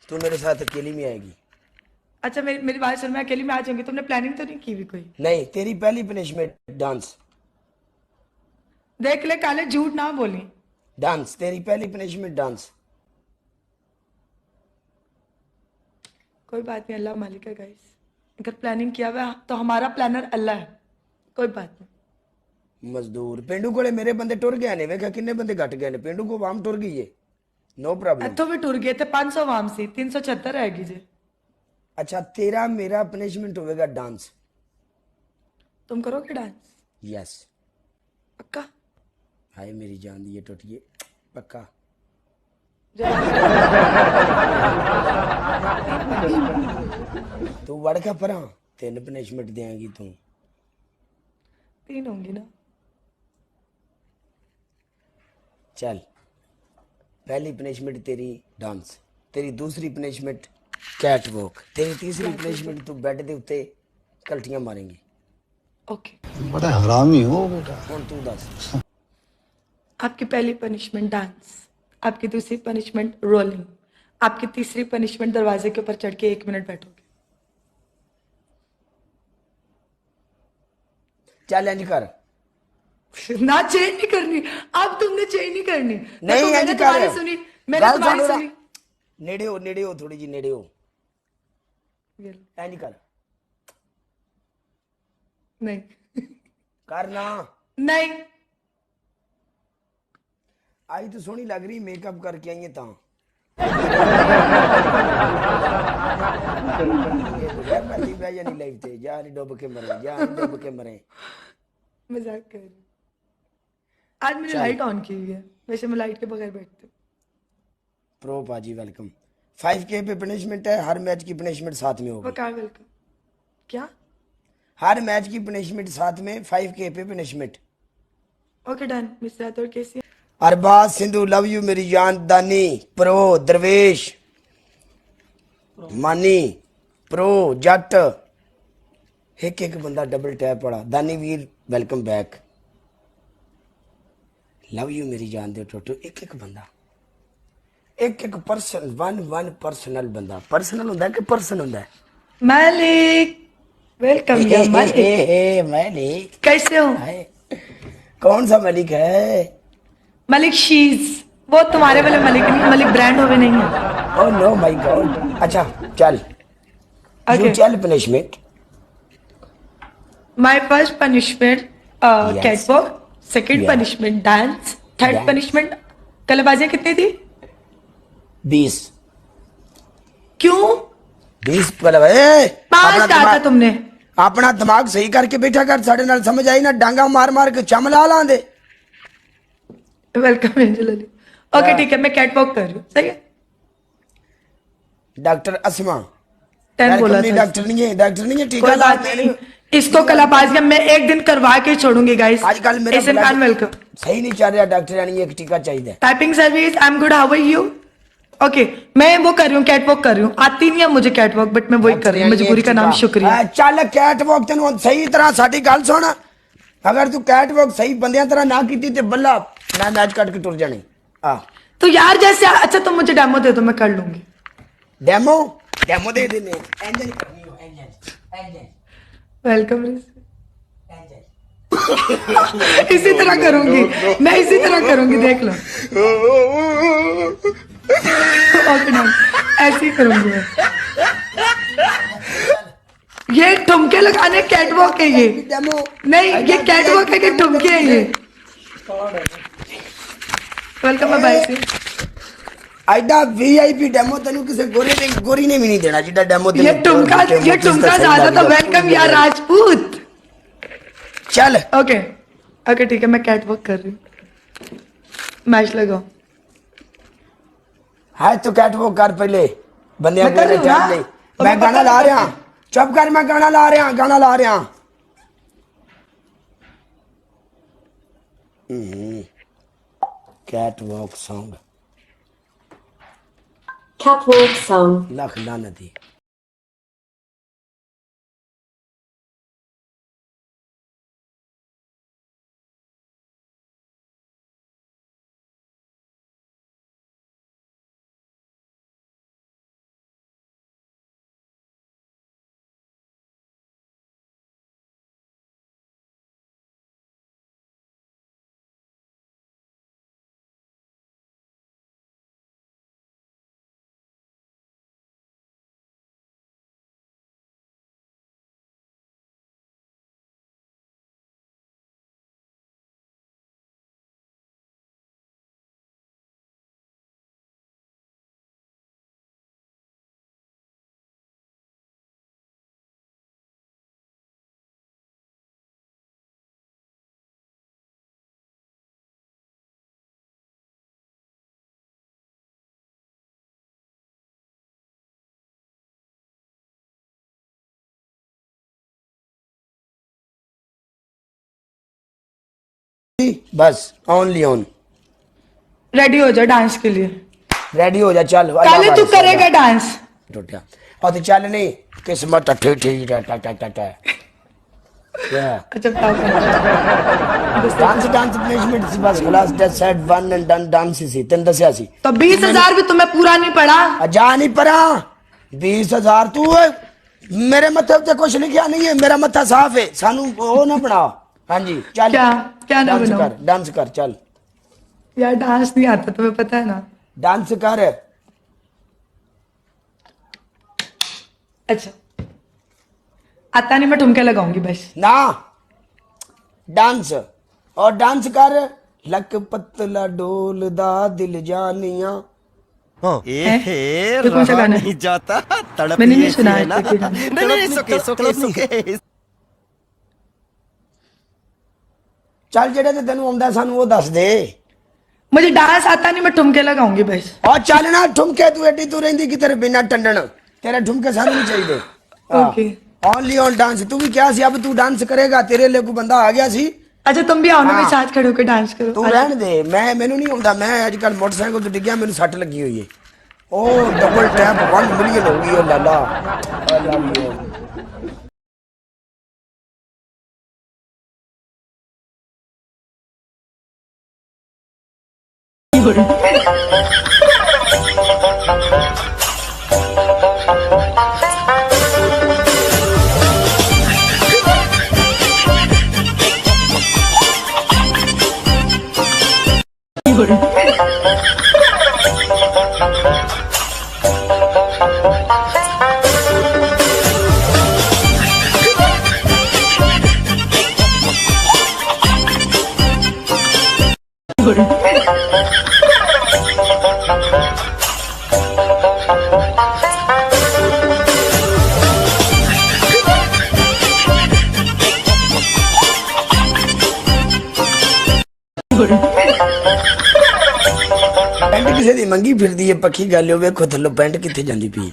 तू मेरे साथ अकेली में आएगी। अच्छा मेरी मेरी बात सुन, मैं अकेली में आ जाऊंगी, तुमने प्लानिंग तो नहीं की हुई कोई? नहीं, तेरी पहली पनिशमेंट डांस। देख ले काले, झूठ ना बोली। डांस, तेरी पहली पनिशमेंट डांस। कोई बात नहीं, अल्लाह मालिक है गाइस। अगर प्लानिंग किया हुआ है, तो हमारा प्लानर अल्लाह है। कोई बात नहीं। मजदूर पिंडू कोले मेरे बंदे टुर गए ने, वेखा किन्ने बंदे घट गए ने, पिंडू को वाम टुर गई है। No problem. इत्थों भी टूर गए थे 500 वाम सी 376 रहेगी जी। अच्छा, तेरा मेरा पनिशमेंट होगा डांस। तुम करोगे डांस? यस। पक्का? हाय मेरी जान दी ये टूटिए। पक्का। तू वड़ का परा, तीन पनिशमेंट देंगी तू। 3 होंगी ना। चल, पहली पनिशमेंट तेरी डांस, तेरी दूसरी पनिशमेंट कैट वॉक, तेरी तीसरी पनिशमेंट तू बेड के उत्ते कल्टियां मारेंगी। ओके। बड़ा हरामी हो बेटा। हुण तू दस। आपकी पहली पनिशमेंट डांस, आपकी दूसरी पनिशमेंट रोलिंग, आपकी तीसरी पनिशमेंट दरवाजे के ऊपर चढ़ के 1 मिनट बैठोगे। चल इंज कर। ना चेंज नहीं करनी। अब तुमने चेंज नहीं करनी। देखो नहीं इंज मैंने कर। तुम्हारी सुनी, मैंने गल तुम्हारी सुन, सुनी। नेड़े हो थोड़ी जी, नेड़े हो। ये लो। इंज कर। नहीं। करना। नहीं। आई तो सोहनी लग रही, मेकअप करके आई है ता। यार पहली बह जानी लाइफ ते, जा नहीं डुब के मरे, जा नहीं डुब के मरे। मजाक कर रही हूँ। आज मैंने चल लाइट ऑन की हुई है, वैसे मैं लाइट के बगैर बैठती हूँ। प्रो पाजी वेलकम। 5K पे पनिशमेंट है, हर मैच की पनिशमेंट साथ में वो होगी। क्या वेलकम? क्या? हर मैच की पनिशमेंट साथ में, 5K पे punishment. Okay done. Miss Rathore कैसी है? अरबाज सिंधु लव यू मेरी जान, दानी प्रो दरवेश मानी प्रो जट, एक एक बंदा डबल टैप पड़ा। दानी वीर वेलकम बैक। लव यू मेरी जान दे टोटो, एक एक बंदा, एक एक पर्सन, वन वन पर्सनल बंदा। पर्सनल होता है कि पर्सन होता है? मालिक, वेलकम या मालिक। मलिक। कैसे हो? हाय, कौन सा मलिक है? मलिक शीज। वो तुम्हारे वाले मलिक नहीं, मलिक ब्रांड होवे नहीं है। Oh no my god. अच्छा चल, यू ओके। चल punishment. My first punishment yes. Catwalk, second या punishment dance, third dance. Punishment कलबाजियां कितनी थी? 20। क्यों? 20 मतलब अपना 5 कहा था दिमाग, तुमने। अपना दिमाग सही करके बैठा कर, साढ़े नाल समझ आई ना, डांगा मार मार के चम ला ला दे। Welcome Angel Ali. ओके ठीक है, मैं कैटवॉक कर रही हूँ, सही है। Doctor Asma 10 welcome. बोला नहीं था डॉक्टर इसने। नहीं है, डॉक्टर नहीं है, टीका कोई ला बात मैंने। नहीं, इसको कलाबाजियां मैं एक दिन करवा के छोड़ूंगी गाइस। आजकल मेरा एहसन ब्लड खान वेलकम। सही नहीं चल रहा, डॉक्टर यानी एक टीका चाहिए। Typing service, I am good, how are you? Okay, मैं वो कर रही हूँ, कैटवॉक कर रही हूँ। आती नहीं है मुझे कैटवॉक, बट मैं वही कर डॉक्टर रही हूँ, यानी मजबूरी एक का नाम टीका। शुक्रिया। चल कैट वॉक तेन सही तरह साडी गल सुन, अगर तू कैट वॉक सही बंदियां तरह ना की ते बल्ला मैं मैच कट के टुर जानी। आ तो यार जैसे, अच्छा तुम मुझे डेमो दे दो, मैं कर लूंगी। डेमो, डेमो दे देने। एंजल ही करनी हो, एंजल एंजल वेलकम। एंजल। इसी तरह करूंगी, मैं इसी तरह करूंगी, देख लो। ओके डन, ऐसे ही करूंगी मैं। ये ठुमके लगाने कैटवॉक है ये। डेमो नहीं, ये कैटवॉक है कि ठुमके है ये? वेलकम है बाय से। एडा वीआईपी डेमो तेन किसी गोरी ने भी नहीं देना, जिड्डा डेमो तेन ये ठुमका ज्यादा था। वेलकम या राजपूत। चल ओके ओके ठीक है, मैं कैटवॉक कर रही हूँ। मैच लगाओ। है तो कैट वॉक कर पहले, बंदियां मैं कर कोई रही हूँ चल ना, नहीं। तो मैं गाना पता ला नहीं रहा, करती। चुप कर, मैं गाना ला रहा, गाना ला रहा। Catwalk song Catwalk song. लख लानती। बस ओनली ऑन। रेडी हो जा डांस के लिए। रेडी हो जा चल। पहले तू करेगा डांस। टूटा और तो चल नहीं किस्मत ठे ठे क्या अच्छा बताओ डांस डांस पनिशमेंट सी बस खलास that said one and done dance सी तेन दसया सी तो 20,000 भी तुम्हें पूरा नहीं पड़ा। जा नहीं परा 20,000 तू मेरे मत्थे पे कुछ लिखा नहीं है मेरा मत्था साफ है सानू वो ना बना। हाँ जी चल क्या ना डांस बनाओ? कर डांस कर चल यार डांस नहीं आता तुम्हें पता है ना। डांस कर। अच्छा आता नहीं मैं ठुमके लगाऊंगी बस। ना डांस और डांस कर लक पतला डोल दा दिल जानिया। ये कौन सा गाना है? नहीं जाता तड़प मैंने ही नहीं सुना ऐसी है ना। ये गाना। नहीं सुके सुके सुके चल जेड़े ते तेन आंदा सानू वो दस दे। मुझे डांस आता नहीं मैं ठुमके लगाऊंगी बस। और चल ना ठुमके तू एडी तू रहिंदी कि तेरे बिना टंडन तेरे ठुमके सानू नहीं चाहिए। Okay only on dance. तू भी क्या सी अब तू डांस करेगा तेरे लिए कोई बंदा आ गया सी। अच्छा तुम भी आओ ना हाँ। मेरे साथ खड़े होकर डांस करो। तू रहन दे मैं मैनू नहीं आंदा मैं अजकल मोटरसाइकिल तो डिग्गिया मैनू सट लगी हुई है। ओ डबल टैप 1 मिलियन हो गई ओ लाला आई लव यू। ਪੈਂਟ ਕਿਸੇ ਦੀ ਮੰਗੀ ਫਿਰਦੀ ਏ ਪੱਕੀ ਗੱਲ ਓ ਵੇਖੋ ਥੱਲੋਂ ਪੈਂਟ ਕਿੱਥੇ ਜਾਂਦੀ ਪਈ।